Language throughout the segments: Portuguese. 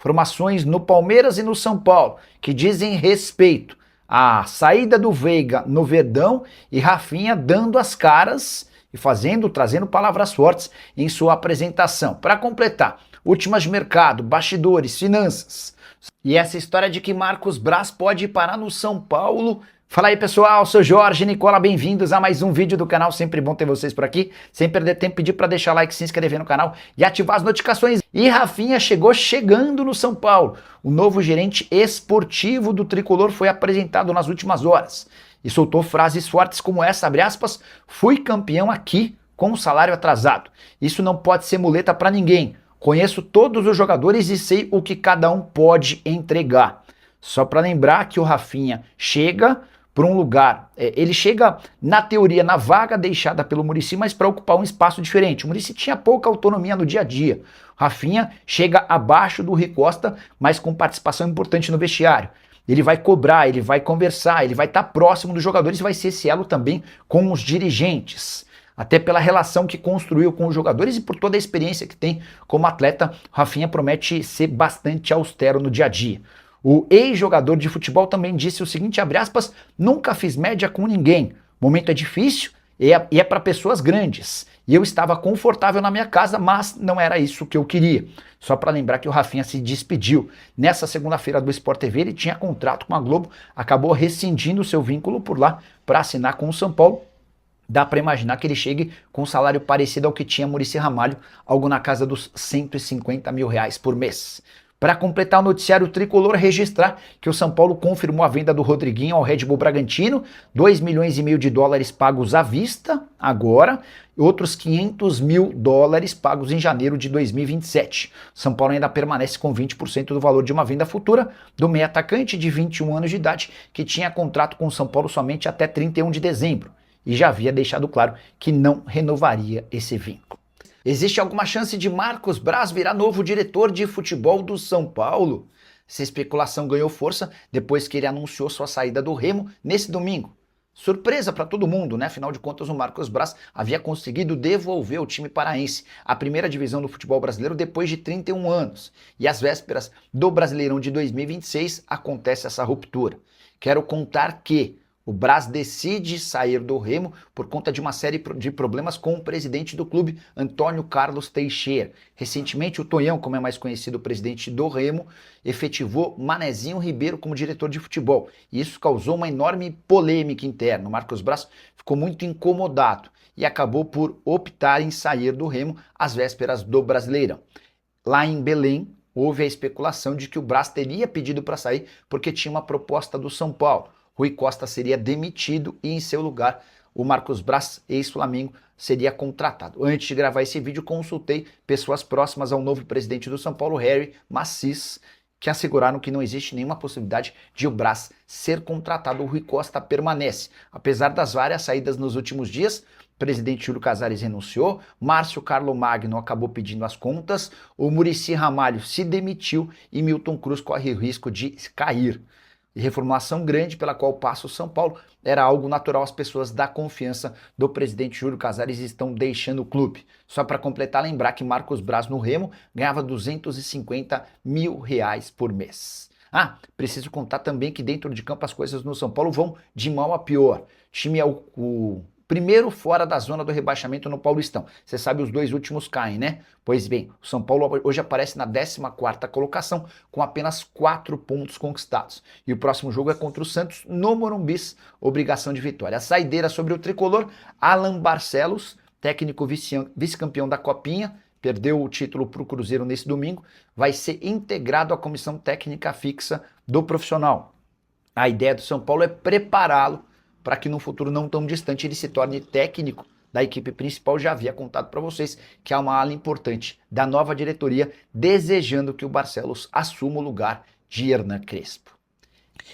Informações no Palmeiras e no São Paulo que dizem respeito à saída do Veiga no Verdão e Rafinha dando as caras e trazendo palavras fortes em sua apresentação. Para completar, últimas de mercado, bastidores, finanças e essa história de que Marcos Braz pode parar no São Paulo. Fala aí pessoal, sou Jorge Nicola, bem-vindos a mais um vídeo do canal, sempre bom ter vocês por aqui, sem perder tempo, pedir para deixar like, se inscrever no canal e ativar as notificações. E Rafinha chegando no São Paulo, o novo gerente esportivo do Tricolor foi apresentado nas últimas horas e soltou frases fortes como essa, abre aspas, fui campeão aqui com o salário atrasado, isso não pode ser muleta para ninguém, conheço todos os jogadores e sei o que cada um pode entregar. Só para lembrar que o Rafinha chega para um lugar, ele chega na teoria na vaga deixada pelo Muricy, mas para ocupar um espaço diferente. O Muricy tinha pouca autonomia no dia a dia. O Rafinha chega abaixo do Rui Costa, mas com participação importante no vestiário. Ele vai cobrar, ele vai conversar, ele vai estar próximo dos jogadores e vai ser esse elo também com os dirigentes. Até pela relação que construiu com os jogadores e por toda a experiência que tem como atleta, Rafinha promete ser bastante austero no dia a dia. O ex-jogador de futebol também disse o seguinte, abre aspas, nunca fiz média com ninguém, o momento é difícil e é para pessoas grandes. E eu estava confortável na minha casa, mas não era isso que eu queria. Só para lembrar que o Rafinha se despediu. Nessa segunda-feira do Sport TV, ele tinha contrato com a Globo, acabou rescindindo o seu vínculo por lá para assinar com o São Paulo. Dá para imaginar que ele chegue com um salário parecido ao que tinha Muricy Ramalho, algo na casa dos 150 mil reais por mês. Para completar o noticiário tricolor, registrar que o São Paulo confirmou a venda do Rodriguinho ao Red Bull Bragantino, 2,5 milhões de dólares pagos à vista agora, e outros 500 mil dólares pagos em janeiro de 2027. São Paulo ainda permanece com 20% do valor de uma venda futura do meio atacante de 21 anos de idade, que tinha contrato com o São Paulo somente até 31 de dezembro, e já havia deixado claro que não renovaria esse vínculo. Existe alguma chance de Marcos Braz virar novo diretor de futebol do São Paulo? Essa especulação ganhou força depois que ele anunciou sua saída do Remo nesse domingo. Surpresa para todo mundo, né? Afinal de contas, o Marcos Braz havia conseguido devolver o time paraense à primeira divisão do futebol brasileiro depois de 31 anos. E às vésperas do Brasileirão de 2026 acontece essa ruptura. Quero contar que o Braz decide sair do Remo por conta de uma série de problemas com o presidente do clube, Antônio Carlos Teixeira. Recentemente, o Tonhão, como é mais conhecido, o presidente do Remo, efetivou Manezinho Ribeiro como diretor de futebol. E isso causou uma enorme polêmica interna. O Marcos Braz ficou muito incomodado e acabou por optar em sair do Remo às vésperas do Brasileirão. Lá em Belém, houve a especulação de que o Braz teria pedido para sair porque tinha uma proposta do São Paulo. Rui Costa seria demitido e em seu lugar o Marcos Braz, ex-Flamengo, seria contratado. Antes de gravar esse vídeo, consultei pessoas próximas ao novo presidente do São Paulo, Harry Macis, que asseguraram que não existe nenhuma possibilidade de o Braz ser contratado. O Rui Costa permanece. Apesar das várias saídas nos últimos dias, o presidente Júlio Casares renunciou, Márcio Carlo Magno acabou pedindo as contas, o Muricy Ramalho se demitiu e Milton Cruz corre o risco de cair. E reformulação grande pela qual passa o São Paulo era algo natural, as pessoas da confiança do presidente Júlio Casares estão deixando o clube. Só para completar, lembrar que Marcos Braz no Remo ganhava 250 mil reais por mês. Preciso contar também que dentro de campo as coisas no São Paulo vão de mal a pior. O time é o primeiro fora da zona do rebaixamento no Paulistão. Você sabe, os dois últimos caem, né? Pois bem, o São Paulo hoje aparece na 14ª colocação com apenas 4 pontos conquistados. E o próximo jogo é contra o Santos no Morumbi, obrigação de vitória. A saideira sobre o tricolor, Alan Barcelos, técnico vice-campeão da Copinha, perdeu o título para o Cruzeiro nesse domingo, vai ser integrado à comissão técnica fixa do profissional. A ideia do São Paulo é prepará-lo para que no futuro não tão distante ele se torne técnico da equipe principal. Já havia contado para vocês que há uma ala importante da nova diretoria desejando que o Barcelos assuma o lugar de Hernan Crespo.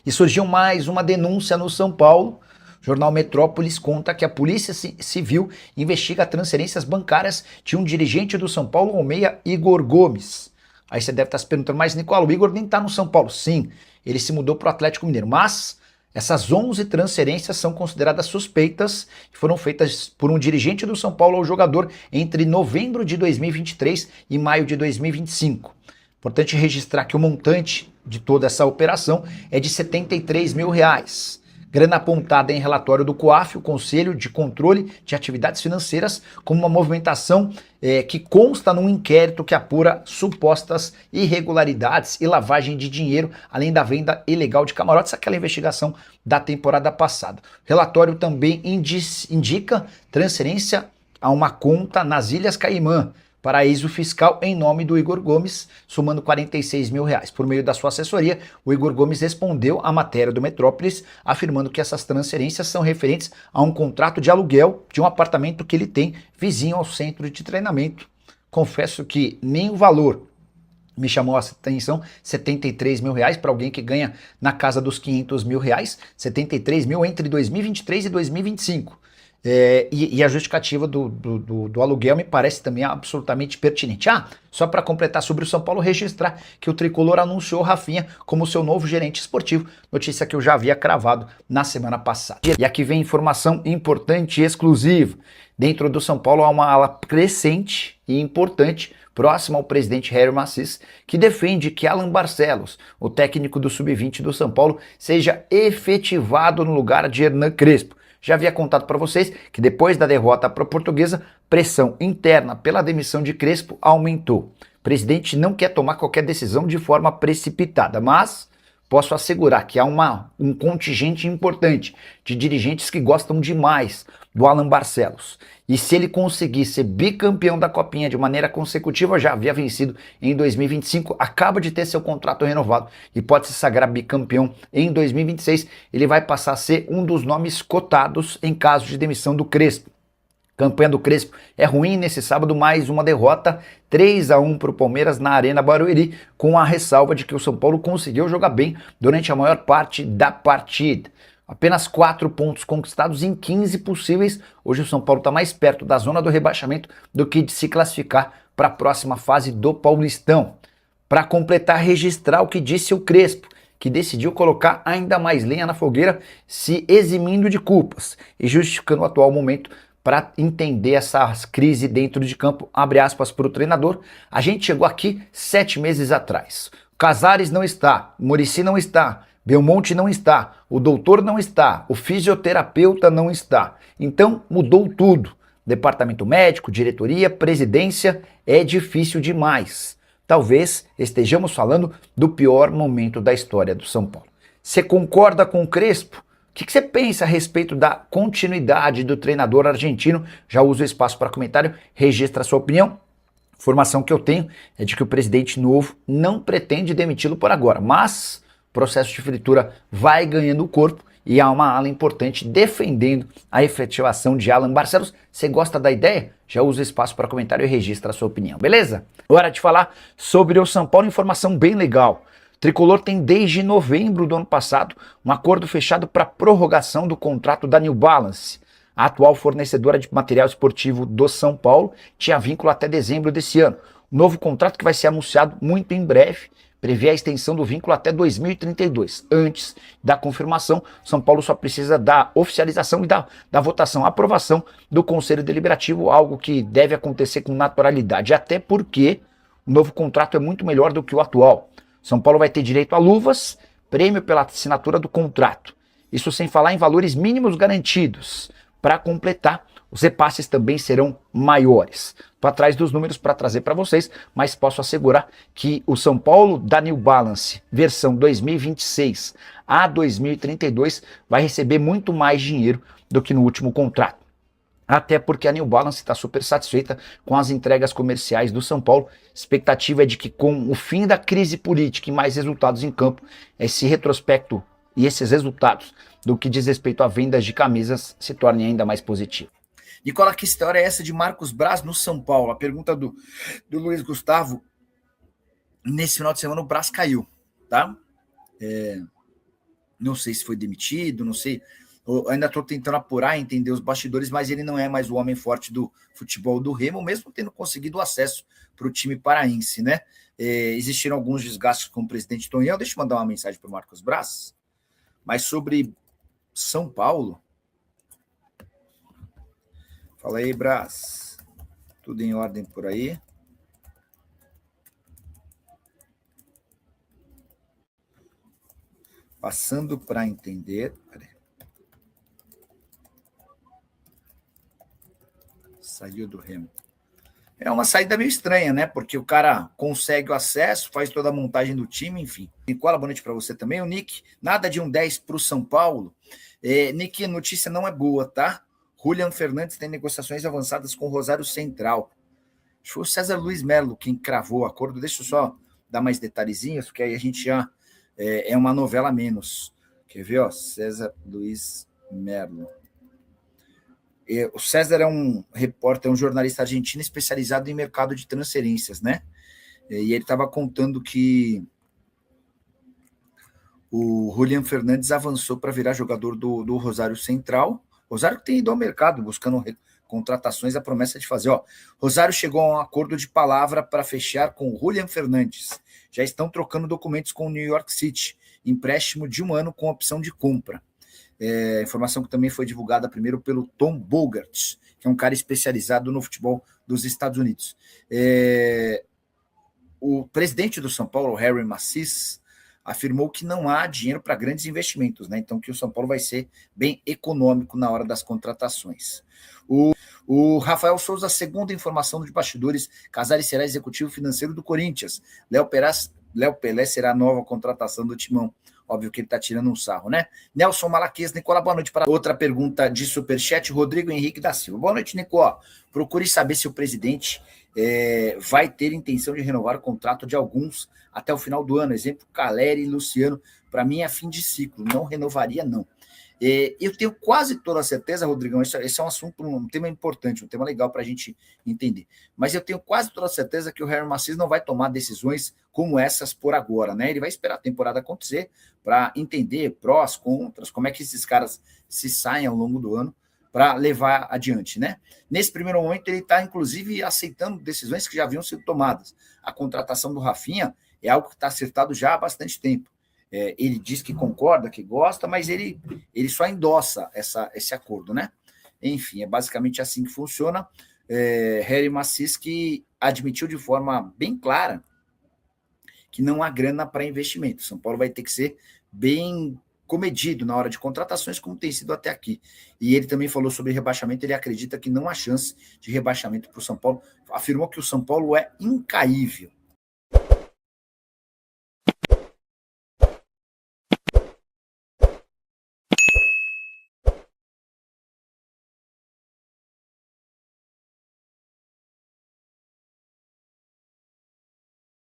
E surgiu mais uma denúncia no São Paulo. O jornal Metrópolis conta que a Polícia Civil investiga transferências bancárias de um dirigente do São Paulo, o meia Igor Gomes. Aí você deve estar se perguntando, mas Nicola, o Igor nem está no São Paulo. Sim, ele se mudou para o Atlético Mineiro, mas essas 11 transferências são consideradas suspeitas e foram feitas por um dirigente do São Paulo ao jogador entre novembro de 2023 e maio de 2025. Importante registrar que o montante de toda essa operação é de R$ 73 mil. Grana apontada em relatório do COAF, o Conselho de Controle de Atividades Financeiras, como uma movimentação que consta num inquérito que apura supostas irregularidades e lavagem de dinheiro, além da venda ilegal de camarotes, aquela investigação da temporada passada. O relatório também indica transferência a uma conta nas Ilhas Caimã, paraíso fiscal, em nome do Igor Gomes, somando R$ 46 mil. Por meio da sua assessoria, o Igor Gomes respondeu à matéria do Metrópolis, afirmando que essas transferências são referentes a um contrato de aluguel de um apartamento que ele tem vizinho ao centro de treinamento. Confesso que nem o valor me chamou a atenção, R$ 73 mil para alguém que ganha na casa dos R$ 500 mil, 73 mil entre 2023 e 2025. E a justificativa do aluguel me parece também absolutamente pertinente. Só para completar sobre o São Paulo, registrar que o Tricolor anunciou Rafinha como seu novo gerente esportivo, notícia que eu já havia cravado na semana passada. E aqui vem informação importante e exclusiva. Dentro do São Paulo há uma ala crescente e importante, próxima ao presidente Hélio Massis, que defende que Alan Barcelos, o técnico do Sub-20 do São Paulo, seja efetivado no lugar de Hernan Crespo. Já havia contado para vocês que depois da derrota para a Portuguesa, pressão interna pela demissão de Crespo aumentou. O presidente não quer tomar qualquer decisão de forma precipitada, mas posso assegurar que há um contingente importante de dirigentes que gostam demais do Alan Barcelos. E se ele conseguir ser bicampeão da Copinha de maneira consecutiva, já havia vencido em 2025, acaba de ter seu contrato renovado e pode se sagrar bicampeão em 2026, ele vai passar a ser um dos nomes cotados em caso de demissão do Crespo. Campanha do Crespo é ruim nesse sábado, mais uma derrota, 3-1 para o Palmeiras na Arena Barueri, com a ressalva de que o São Paulo conseguiu jogar bem durante a maior parte da partida. Apenas 4 pontos conquistados em 15 possíveis. Hoje o São Paulo está mais perto da zona do rebaixamento do que de se classificar para a próxima fase do Paulistão. Para completar, registrar o que disse o Crespo, que decidiu colocar ainda mais lenha na fogueira, se eximindo de culpas e justificando o atual momento para entender essa crise dentro de campo, abre aspas para o treinador. A gente chegou aqui 7 meses atrás. Casares não está, Muricy não está, Belmonte não está, o doutor não está, o fisioterapeuta não está. Então mudou tudo. Departamento médico, diretoria, presidência, é difícil demais. Talvez estejamos falando do pior momento da história do São Paulo. Você concorda com o Crespo? O que você pensa a respeito da continuidade do treinador argentino? Já uso o espaço para comentário, registra a sua opinião. A informação que eu tenho é de que o presidente novo não pretende demiti-lo por agora, mas o processo de fritura vai ganhando corpo e há uma ala importante defendendo a efetivação de Alan Barcelos. Você gosta da ideia? Já usa o espaço para comentário e registra a sua opinião, beleza? Hora de falar sobre o São Paulo, informação bem legal. O Tricolor tem desde novembro do ano passado um acordo fechado para prorrogação do contrato da New Balance. A atual fornecedora de material esportivo do São Paulo tinha vínculo até dezembro desse ano. O novo contrato, que vai ser anunciado muito em breve, prevê a extensão do vínculo até 2032. Antes da confirmação, São Paulo só precisa da oficialização e da votação, aprovação do Conselho Deliberativo, algo que deve acontecer com naturalidade, até porque o novo contrato é muito melhor do que o atual. São Paulo vai ter direito a luvas, prêmio pela assinatura do contrato. Isso sem falar em valores mínimos garantidos. Para completar, os repasses também serão maiores. Estou atrás dos números para trazer para vocês, mas posso assegurar que o São Paulo da New Balance, versão 2026 a 2032, vai receber muito mais dinheiro do que no último contrato. Até porque a New Balance está super satisfeita com as entregas comerciais do São Paulo. Expectativa é de que, com o fim da crise política e mais resultados em campo, esse retrospecto e esses resultados do que diz respeito a vendas de camisas se tornem ainda mais positivos. Nicola, que história é essa de Marcos Braz no São Paulo? A pergunta do Luiz Gustavo. Nesse final de semana o Braz caiu, tá? Não sei se foi demitido, não sei... Eu ainda estou tentando apurar, entender os bastidores, mas ele não é mais o homem forte do futebol do Remo, mesmo tendo conseguido acesso para o time paraense, né? Existiram alguns desgastes com o presidente Tonhão. Deixa eu mandar uma mensagem para o Marcos Braz. Mas sobre São Paulo... Fala aí, Braz. Tudo em ordem por aí? Passando para entender. Peraí. Saiu do Remo. É uma saída meio estranha, né? Porque o cara consegue o acesso, faz toda a montagem do time, enfim. Nicola, boa noite para você também. O Nick, nada de um 10 para o São Paulo. Nick, a notícia não é boa, tá? Julian Fernandes tem negociações avançadas com o Rosário Central. Foi o César Luiz Melo quem cravou o acordo. Deixa eu só dar mais detalhezinhos, porque aí a gente já é uma novela a menos. Quer ver, ó? César Luiz Melo. O César é um repórter, um jornalista argentino especializado em mercado de transferências, né? E ele estava contando que o Julian Fernandes avançou para virar jogador do Rosário Central. Rosário que tem ido ao mercado buscando contratações, a promessa de fazer. Rosário chegou a um acordo de palavra para fechar com o Julian Fernandes. Já estão trocando documentos com o New York City. Empréstimo de 1 ano com opção de compra. Informação que também foi divulgada primeiro pelo Tom Bogart, que é um cara especializado no futebol dos Estados Unidos. O presidente do São Paulo, Harry Macis, afirmou que não há dinheiro para grandes investimentos, né? Então que o São Paulo vai ser bem econômico na hora das contratações. O Rafael Souza, segundo a informação dos bastidores, Casares será executivo financeiro do Corinthians. Léo Pelé será a nova contratação do Timão. Óbvio que ele está tirando um sarro, né? Nelson Malaquias, Nicola, boa noite. Para outra pergunta de superchat, Rodrigo Henrique da Silva. Boa noite, Nicola. Procure saber se o presidente vai ter intenção de renovar o contrato de alguns até o final do ano. Exemplo, Caleri e Luciano. Para mim é fim de ciclo. Não renovaria, não. Eu tenho quase toda a certeza, Rodrigão, esse é um assunto, um tema importante, um tema legal para a gente entender. Mas eu tenho quase toda a certeza que o Harry Macis não vai tomar decisões como essas por agora, né? Ele vai esperar a temporada acontecer para entender prós, contras, como é que esses caras se saem ao longo do ano para levar adiante, né? Nesse primeiro momento, ele está, inclusive, aceitando decisões que já haviam sido tomadas. A contratação do Rafinha é algo que está acertado já há bastante tempo. Ele diz que concorda, que gosta, mas ele só endossa esse acordo, né? Enfim, é basicamente assim que funciona. Harry Macis que admitiu de forma bem clara que não há grana para investimento. São Paulo vai ter que ser bem comedido na hora de contratações, como tem sido até aqui. E ele também falou sobre rebaixamento, ele acredita que não há chance de rebaixamento para o São Paulo. Afirmou que o São Paulo é incaível.